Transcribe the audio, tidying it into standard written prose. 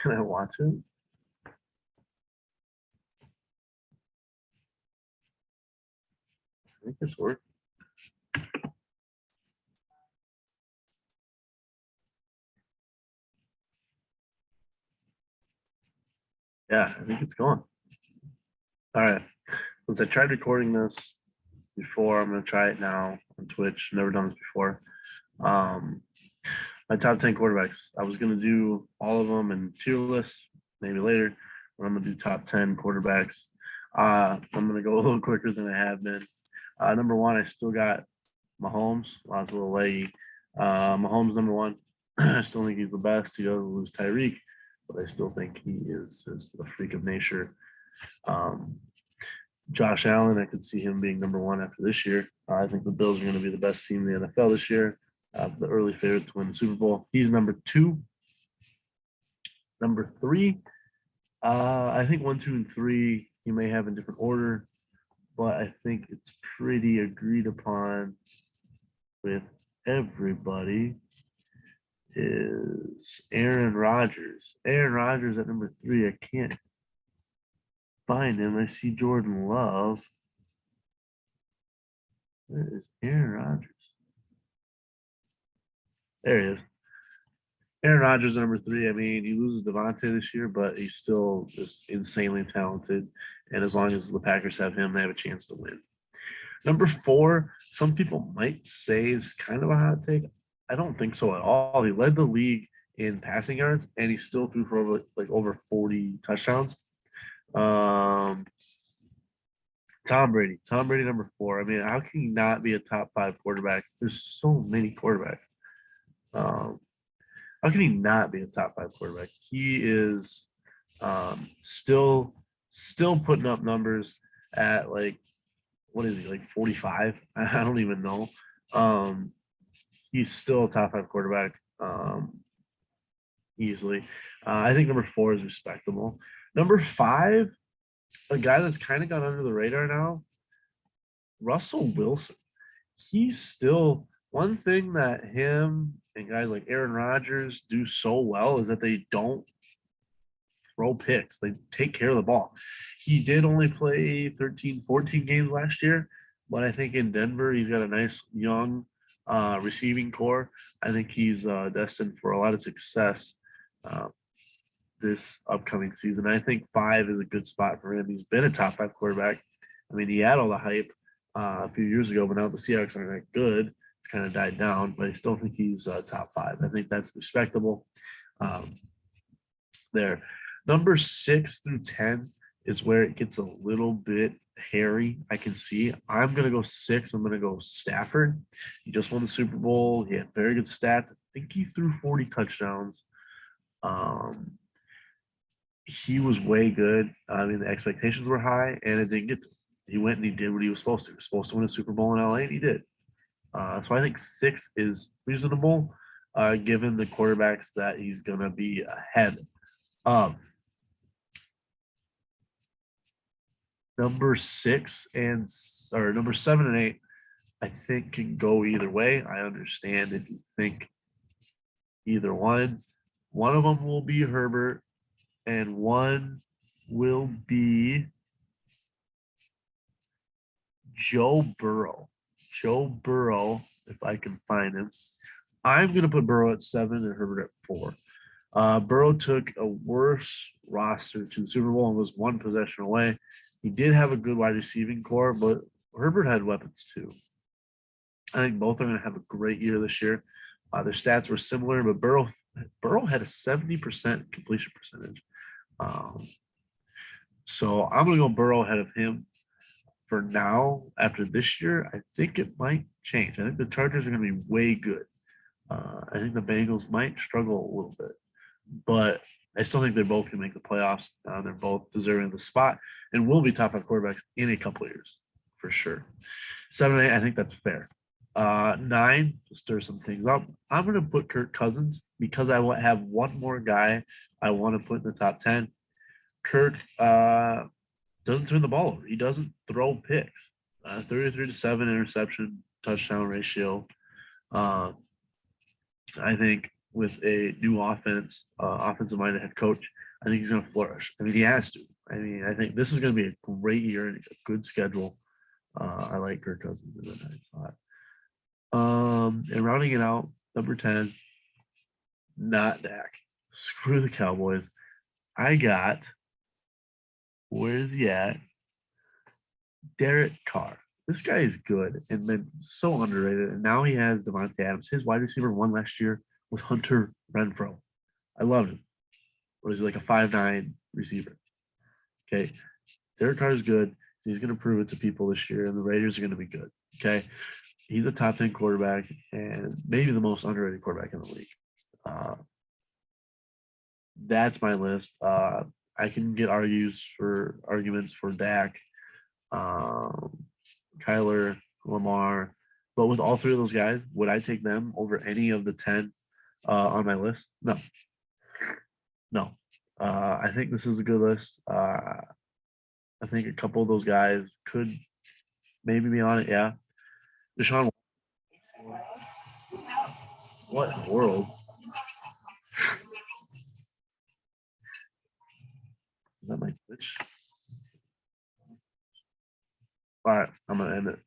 Can I watch it? I think it's working. Yeah, I think it's going. All right. Since I tried recording this before, I'm going to try it now on Twitch. Never done this before. My top 10 quarterbacks. I was going to do all of them in tier list, maybe later, but I'm going to do top 10 quarterbacks. I'm going to go a little quicker than I have been. Number one, I still got Mahomes. Well, it's a little leggy. Mahomes, number one. I still think he's the best. He doesn't lose Tyreek, but I still think he is just a freak of nature. Josh Allen, I could see him being number one after this year. I think the Bills are going to be the best team in the NFL this year. The early favorite to win the Super Bowl. He's number two. Number three, I think 1, 2, and 3 you may have in different order, but I think it's pretty agreed upon with everybody is Aaron Rodgers. Aaron Rodgers at number 3. I can't find him. I see Jordan Love. Where is Aaron Rodgers? There he is. Aaron Rodgers at number 3. I mean, he loses Devontae this year, but he's still just insanely talented. And as long as the Packers have him, they have a chance to win. Number 4, some people might say is kind of a hot take. I don't think so at all. He led the league in passing yards, and he still threw for over 40 touchdowns. Tom Brady. Tom Brady, number 4. I mean, how can he not be a top 5 quarterback? There's so many quarterbacks. How can he not be a top 5 quarterback? He is still putting up numbers at what is he, 45? I don't even know. He's still a top 5 quarterback easily. I think number 4 is respectable. Number 5, a guy that's kind of gone under the radar now, Russell Wilson. He's still one thing that him and guys like Aaron Rodgers do so well is that they don't throw picks. They take care of the ball. He did only play 13, 14 games last year, but I think in Denver, he's got a nice young receiving core. I think he's destined for a lot of success this upcoming season. I think 5 is a good spot for him. He's been a top 5 quarterback. I mean, he had all the hype a few years ago, but now the Seahawks aren't that good. It's kind of died down, but I still think he's top 5. I think that's respectable there. Number 6 through 10 is where it gets a little bit hairy. I can see. I'm going to go 6. I'm going to go Stafford. He just won the Super Bowl. He had very good stats. I think he threw 40 touchdowns. He was way good. I mean, the expectations were high, and it didn't get to him. He went and he did what he was supposed to. He was supposed to win a Super Bowl in LA, and he did. So I think 6 is reasonable, given the quarterbacks that he's going to be ahead of. Number 7 and 8, I think can go either way. I understand if you think either one. One of them will be Herbert, and one will be Joe Burrow. Joe Burrow, if I can find him. I'm going to put Burrow at 7 and Herbert at 4. Burrow took a worse roster to the Super Bowl and was 1 possession away. He did have a good wide receiving core, but Herbert had weapons too. I think both are going to have a great year this year. Their stats were similar, but Burrow had a 70% completion percentage. So I'm going to go Burrow ahead of him. For now, after this year, I think it might change. I think the Chargers are going to be way good. I think the Bengals might struggle a little bit, but I still think they're both going to make the playoffs. They're both deserving the spot and will be top 5 quarterbacks in a couple of years for sure. 7 and 8, I think that's fair. 9, to stir some things up, I'm going to put Kirk Cousins because I have one more guy I want to put in the top 10. Kirk doesn't turn the ball over. He doesn't throw picks. 33-7 interception touchdown ratio. I think with a new offensive minded head coach, I think he's going to flourish. I mean, he has to. I mean, I think this is going to be a great year and a good schedule. I like Kirk Cousins in the 9th spot. And rounding it out, number 10, not Dak. Screw the Cowboys. I got, where is he at? Derek Carr. This guy is good and been so underrated. And now he has Devontae Adams. His wide receiver one last year was Hunter Renfro. I loved him. Was like a 5'9" receiver. Okay. Derek Carr is good. He's going to prove it to people this year, and the Raiders are going to be good. Okay. He's a top 10 quarterback and maybe the most underrated quarterback in the league. That's my list. I can get arguments for Dak, Kyler, Lamar, but with all three of those guys, would I take them over any of the 10 on my list? No. No. I think this is a good list. I think a couple of those guys could maybe be on it. Yeah. Deshaun, what in the world? Is that my Twitch? All right, I'm gonna end it.